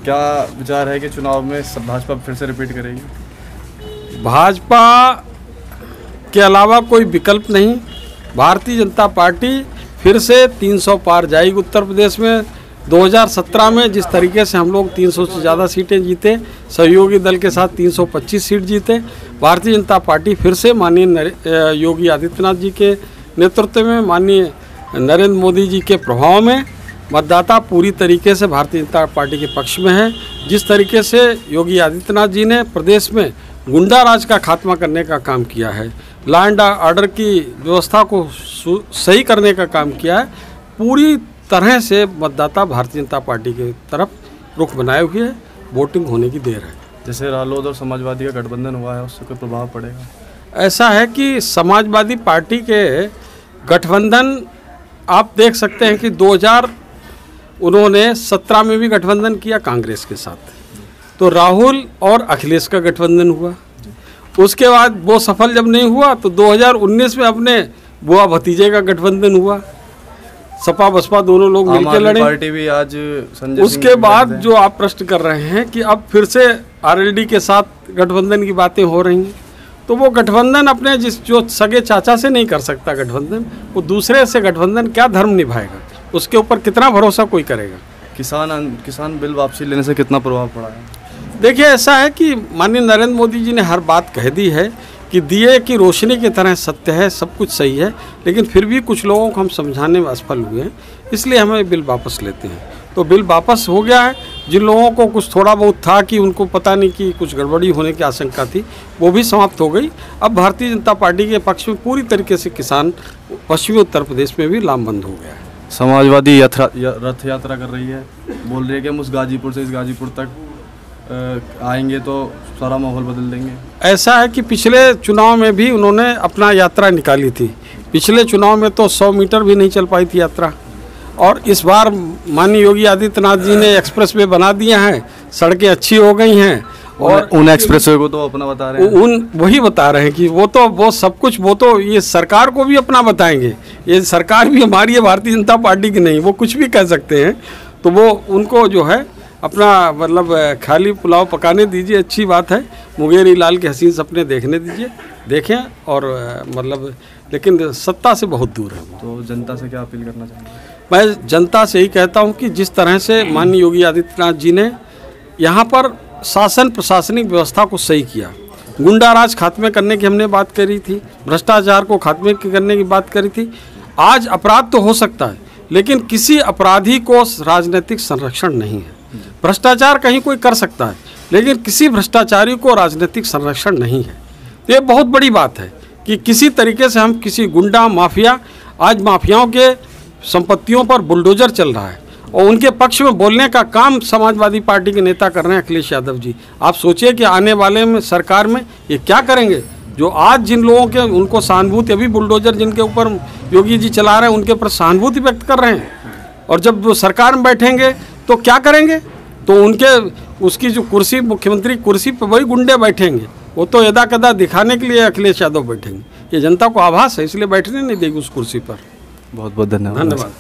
क्या विचार है कि चुनाव में भाजपा फिर से रिपीट करेगी? भाजपा के अलावा कोई विकल्प नहीं। भारतीय जनता पार्टी फिर से 300 पार जाएगी उत्तर प्रदेश में। 2017 में जिस तरीके से हम लोग 300 से ज़्यादा सीटें जीते, सहयोगी दल के साथ 325 सीट जीते, भारतीय जनता पार्टी फिर से माननीय योगी आदित्यनाथ जी के नेतृत्व में, माननीय नरेंद्र मोदी जी के प्रभाव में मतदाता पूरी तरीके से भारतीय जनता पार्टी के पक्ष में है। जिस तरीके से योगी आदित्यनाथ जी ने प्रदेश में गुंडा राज का खात्मा करने का काम किया है, लॉ एंड ऑर्डर की व्यवस्था को सही करने का काम किया है, पूरी तरह से मतदाता भारतीय जनता पार्टी की तरफ रुख बनाए हुए है। वोटिंग होने की देर है। जैसे रालोद और समाजवादी का गठबंधन हुआ है, उससे कोई प्रभाव पड़ेगा? ऐसा है कि समाजवादी पार्टी के गठबंधन आप देख सकते हैं कि 2017 में भी गठबंधन किया कांग्रेस के साथ, तो राहुल और अखिलेश का गठबंधन हुआ। उसके बाद वो सफल जब नहीं हुआ तो 2019 में अपने बुआ भतीजे का गठबंधन हुआ, सपा बसपा दोनों लोग मिलकर लड़े। पार्टी भी आज संजय उसके बाद जो आप प्रश्न कर रहे हैं कि अब फिर से आरएलडी के साथ गठबंधन की बातें हो रही हैं, तो वो गठबंधन अपने जो सगे चाचा से नहीं कर सकता गठबंधन, वो दूसरे से गठबंधन क्या धर्म निभाएगा, उसके ऊपर कितना भरोसा कोई करेगा? किसान बिल वापसी लेने से कितना प्रभाव पड़ा है? देखिए, ऐसा है कि माननीय नरेंद्र मोदी जी ने हर बात कह दी है कि दिए की रोशनी की तरह सत्य है, सब कुछ सही है, लेकिन फिर भी कुछ लोगों को हम समझाने में असफल हुए हैं, इसलिए हमें बिल वापस लेते हैं। तो बिल वापस हो गया है। जिन लोगों को कुछ थोड़ा बहुत था कि उनको पता नहीं कि कुछ गड़बड़ी होने की आशंका थी, वो भी समाप्त हो गई। अब भारतीय जनता पार्टी के पक्ष में पूरी तरीके से किसान पश्चिमी उत्तर प्रदेश में भी लामबंद हो गया है। समाजवादी रथ यात्रा कर रही है, बोल रही है कि हम उस गाजीपुर से इस गाजीपुर तक आएंगे तो सारा माहौल बदल देंगे। ऐसा है कि पिछले चुनाव में भी उन्होंने अपना यात्रा निकाली थी। पिछले चुनाव में तो 100 मीटर भी नहीं चल पाई थी यात्रा, और इस बार माननीय योगी आदित्यनाथ जी ने एक्सप्रेस वे बना दिया है, सड़कें अच्छी हो गई हैं, और उन एक्सप्रेस वे को तो अपना बता रहे हैं। वही बता रहे हैं कि वो सब कुछ वो तो ये सरकार को भी अपना बताएंगे। ये सरकार भी हमारी है, भारतीय जनता पार्टी की नहीं, वो कुछ भी कह सकते हैं। तो वो उनको जो है अपना मतलब खाली पुलाव पकाने दीजिए, अच्छी बात है। मुंगेरी लाल के हसीन सपने देखने दीजिए, देखें, और मतलब लेकिन सत्ता से बहुत दूर है। तो जनता से क्या अपील करना चाहेंगे? मैं जनता से ही कहता हूं कि जिस तरह से माननीय योगी आदित्यनाथ जी ने यहाँ पर शासन प्रशासनिक व्यवस्था को सही किया, गुंडा राज खात्मे करने की हमने बात करी थी, भ्रष्टाचार को खात्मे करने की बात करी थी। आज अपराध तो हो सकता है, लेकिन किसी अपराधी को राजनीतिक संरक्षण नहीं है। भ्रष्टाचार कहीं कोई कर सकता है, लेकिन किसी भ्रष्टाचारी को राजनीतिक संरक्षण नहीं है। ये बहुत बड़ी बात है कि किसी तरीके से हम किसी गुंडा माफिया, आज माफियाओं के संपत्तियों पर बुलडोजर चल रहा है, और उनके पक्ष में बोलने का काम समाजवादी पार्टी के नेता कर रहे हैं, अखिलेश यादव जी। आप सोचिए कि आने वाले में सरकार में ये क्या करेंगे। जो आज जिन लोगों के उनको सहानुभूति, अभी बुलडोजर जिनके ऊपर योगी जी चला रहे हैं, उनके ऊपर सहानुभूति व्यक्त कर रहे हैं, और जब वो सरकार में बैठेंगे तो क्या करेंगे? तो उसकी जो कुर्सी, मुख्यमंत्री कुर्सी पर वही गुंडे बैठेंगे। वो तो यदा कदा दिखाने के लिए अखिलेश यादव बैठेंगे। ये जनता को आभास है, इसलिए बैठने नहीं देगी उस कुर्सी पर। बहुत बहुत धन्यवाद।